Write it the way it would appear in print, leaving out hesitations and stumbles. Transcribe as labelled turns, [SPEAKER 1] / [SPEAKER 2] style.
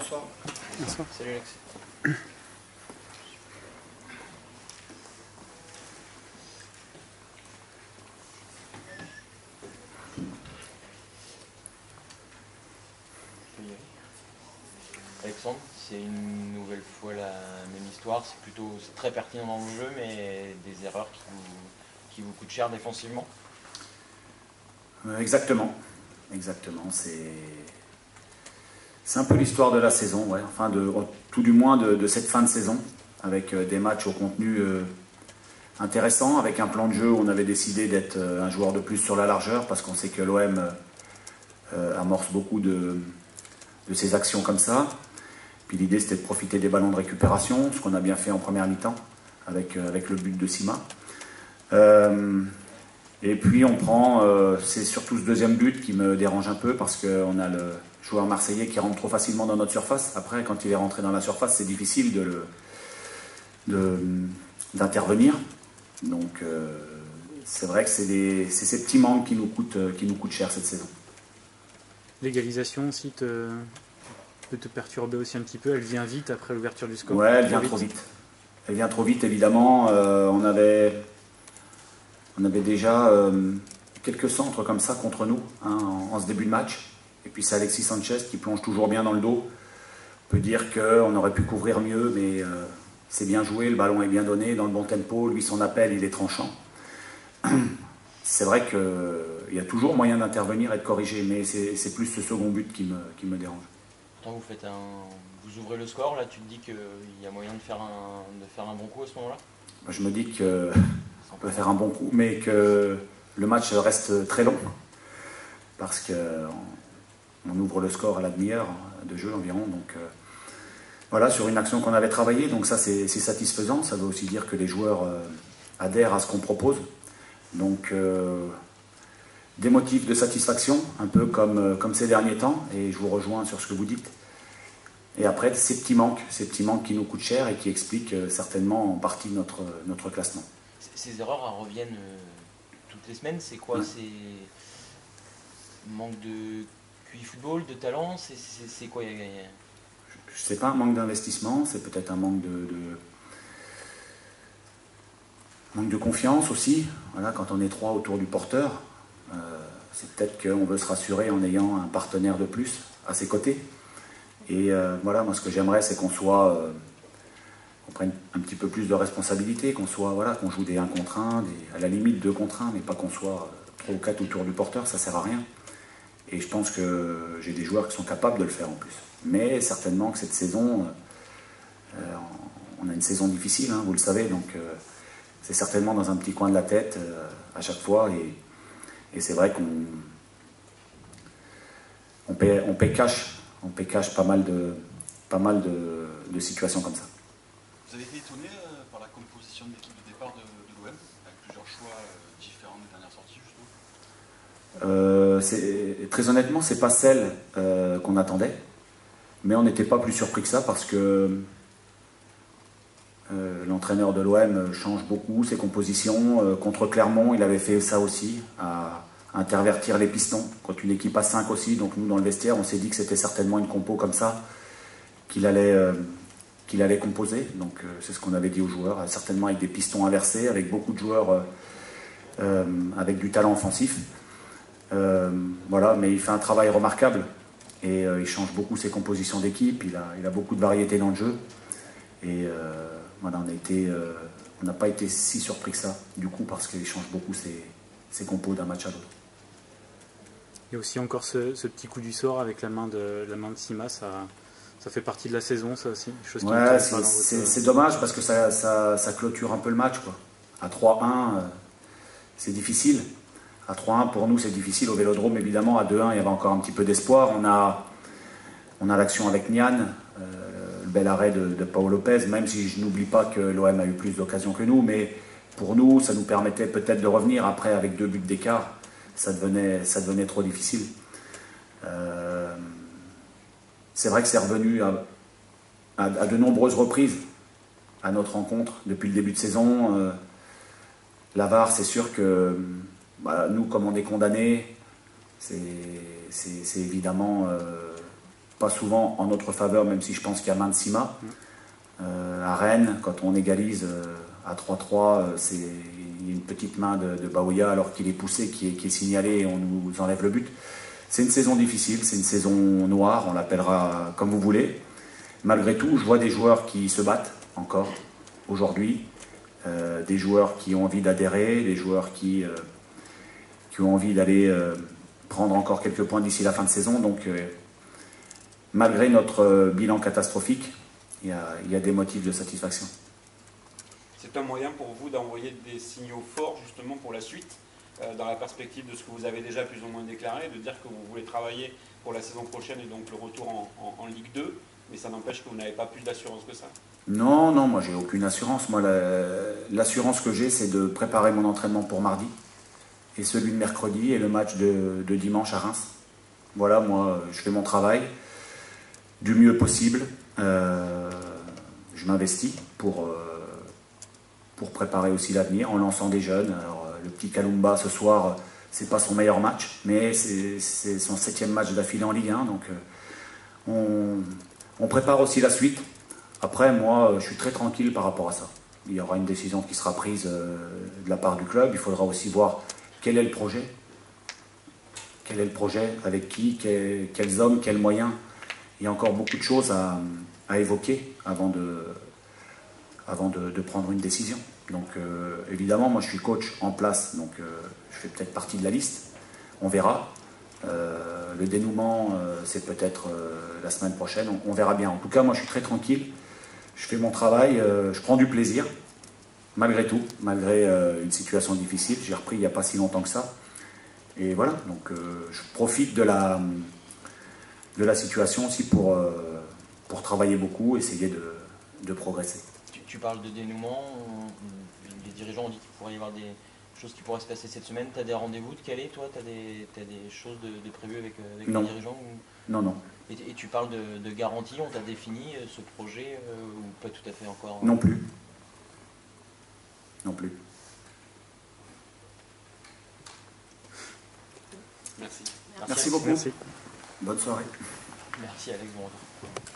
[SPEAKER 1] Bonsoir.
[SPEAKER 2] Bonsoir.
[SPEAKER 1] Salut Alex. Alexandre, c'est une nouvelle fois la même histoire, c'est très pertinent dans le jeu, mais des erreurs qui vous coûtent cher défensivement.
[SPEAKER 3] Exactement, c'est un peu l'histoire de la saison, ouais. Enfin tout du moins de cette fin de saison, avec des matchs au contenu intéressant, avec un plan de jeu où on avait décidé d'être un joueur de plus sur la largeur, parce qu'on sait que l'OM amorce beaucoup de ses actions comme ça. Puis l'idée c'était de profiter des ballons de récupération, ce qu'on a bien fait en première mi-temps, avec le but de Sima. Et puis on prend, c'est surtout ce deuxième but qui me dérange un peu, parce qu'on a le joueur marseillais qui rentre trop facilement dans notre surface. Après, quand il est rentré dans la surface, c'est difficile d'intervenir. Donc c'est vrai que c'est ces petits manques qui nous coûtent cher cette saison.
[SPEAKER 2] L'égalisation aussi peut te perturber aussi un petit peu. Elle vient vite après l'ouverture du score.
[SPEAKER 3] Ouais, elle vient trop vite. Elle vient trop vite, évidemment. On avait déjà quelques centres comme ça contre nous, hein, en ce début de match. Et puis c'est Alexis Sanchez qui plonge toujours bien dans le dos. On peut dire qu'on aurait pu couvrir mieux, mais c'est bien joué, le ballon est bien donné, dans le bon tempo. Lui, son appel, il est tranchant. C'est vrai qu'il y a toujours moyen d'intervenir et de corriger, mais c'est plus ce second but qui me dérange.
[SPEAKER 1] Pourtant, vous ouvrez le score, là tu te dis qu'il y a moyen de faire un bon coup à ce moment-là?
[SPEAKER 3] Je me dis qu'on peut faire un bon coup, mais que le match reste très long, parce qu'on ouvre le score à la demi-heure de jeu environ. Donc voilà, sur une action qu'on avait travaillée, donc ça c'est satisfaisant. Ça veut aussi dire que les joueurs adhèrent à ce qu'on propose. Donc des motifs de satisfaction, un peu comme ces derniers temps, et je vous rejoins sur ce que vous dites. Et après, ces petits manques qui nous coûtent cher et qui expliquent certainement en partie notre classement.
[SPEAKER 1] Ces erreurs elles reviennent toutes les semaines, c'est quoi? C'est manque de QI football, de talent, c'est quoi?
[SPEAKER 3] Je ne sais pas, un manque d'investissement, c'est peut-être un manque de confiance aussi. Voilà, quand on est trois autour du porteur, c'est peut-être qu'on veut se rassurer en ayant un partenaire de plus à ses côtés. Et voilà, moi ce que j'aimerais, c'est qu'on prenne un petit peu plus de responsabilité, qu'on joue des 1 contre 1, à la limite 2 contre 1, mais pas qu'on soit 3 ou 4 autour du porteur, ça sert à rien. Et je pense que j'ai des joueurs qui sont capables de le faire en plus. Mais certainement que cette saison, on a une saison difficile, hein, vous le savez, donc c'est certainement dans un petit coin de la tête à chaque fois. Et c'est vrai qu'on paie cash pas mal de situations comme ça.
[SPEAKER 4] Vous avez été étonné par la composition de l'équipe de départ de l'OM, avec plusieurs choix différents des dernières sorties, justement?
[SPEAKER 3] Très honnêtement, c'est pas celle qu'on attendait, mais on n'était pas plus surpris que ça, parce que l'entraîneur de l'OM change beaucoup ses compositions. Contre Clermont, il avait fait ça aussi, à intervertir les pistons, contre une équipe à 5 aussi. Donc nous, dans le vestiaire, on s'est dit que c'était certainement une compo comme ça qu'il allait composer. Donc c'est ce qu'on avait dit aux joueurs, certainement avec des pistons inversés, avec beaucoup de joueurs avec du talent offensif. Voilà, mais il fait un travail remarquable, et il change beaucoup ses compositions d'équipe. Il a beaucoup de variété dans le jeu, et voilà, on n'a pas été si surpris que ça, du coup, parce qu'il change beaucoup ses compos d'un match à l'autre.
[SPEAKER 2] Il y a aussi encore ce petit coup du sort avec la main de Sima, ça fait partie de la saison, ça aussi.
[SPEAKER 3] Ouais, c'est dommage, parce que ça clôture un peu le match, quoi. À 3-1, c'est difficile. À 3-1, pour nous, c'est difficile. Au Vélodrome, évidemment, à 2-1, il y avait encore un petit peu d'espoir. On a l'action avec Nian, le bel arrêt de Paul Lopez, même si je n'oublie pas que l'OM a eu plus d'occasions que nous, mais pour nous, ça nous permettait peut-être de revenir. Après, avec 2 buts d'écart, ça devenait trop difficile. C'est vrai que c'est revenu à de nombreuses reprises à notre rencontre depuis le début de saison. La VAR, c'est sûr que nous, comme on est condamnés, c'est évidemment pas souvent en notre faveur, même si je pense qu'il y a main de Sima. À Rennes, quand on égalise à 3-3, c'est une petite main de Baouya alors qu'il est poussé, qui est signalé et on nous enlève le but. C'est une saison difficile, c'est une saison noire, on l'appellera comme vous voulez. Malgré tout, je vois des joueurs qui se battent encore aujourd'hui, des joueurs qui ont envie d'adhérer, des joueurs qui ont envie d'aller prendre encore quelques points d'ici la fin de saison. Donc, malgré notre bilan catastrophique, il y a des motifs de satisfaction.
[SPEAKER 5] C'est un moyen pour vous d'envoyer des signaux forts justement pour la suite, dans la perspective de ce que vous avez déjà plus ou moins déclaré, de dire que vous voulez travailler pour la saison prochaine et donc le retour en Ligue 2, mais ça n'empêche que vous n'avez pas plus d'assurance que ça.
[SPEAKER 3] Non, non, moi j'ai aucune assurance. Moi, l'assurance que j'ai, c'est de préparer mon entraînement pour mardi, et celui de mercredi, et le match de dimanche à Reims. Voilà, moi je fais mon travail du mieux possible. Je m'investis pour préparer aussi l'avenir en lançant des jeunes. Alors, le petit Kalumba ce soir, c'est pas son meilleur match, mais c'est son 7e match d'affilée en Ligue 1, donc on prépare aussi la suite. Après, moi, je suis très tranquille par rapport à ça. Il y aura une décision qui sera prise de la part du club. Il faudra aussi voir quel est le projet. Quel est le projet, avec qui, quels hommes, quels moyens. Il y a encore beaucoup de choses à évoquer avant de prendre une décision. Donc évidemment, moi je suis coach en place, donc je fais peut-être partie de la liste. On verra. Le dénouement, c'est peut-être la semaine prochaine. On verra bien. En tout cas, moi je suis très tranquille. Je fais mon travail, je prends du plaisir, malgré tout, malgré une situation difficile. J'ai repris il n'y a pas si longtemps que ça. Et voilà, donc je profite de la situation aussi pour travailler beaucoup, essayer de progresser.
[SPEAKER 1] Tu parles de dénouement, les dirigeants ont dit qu'il pourrait y avoir des choses qui pourraient se passer cette semaine. Tu as des rendez-vous de calés, toi? Tu as des choses de prévues avec les dirigeants ou...
[SPEAKER 3] Non, non.
[SPEAKER 1] Et tu parles de garantie, on t'a défini ce projet ou pas tout à fait encore?
[SPEAKER 3] Non plus. Non plus.
[SPEAKER 5] Merci.
[SPEAKER 3] Merci beaucoup.
[SPEAKER 2] Merci.
[SPEAKER 3] Bonne soirée.
[SPEAKER 1] Merci Alex, bon retour.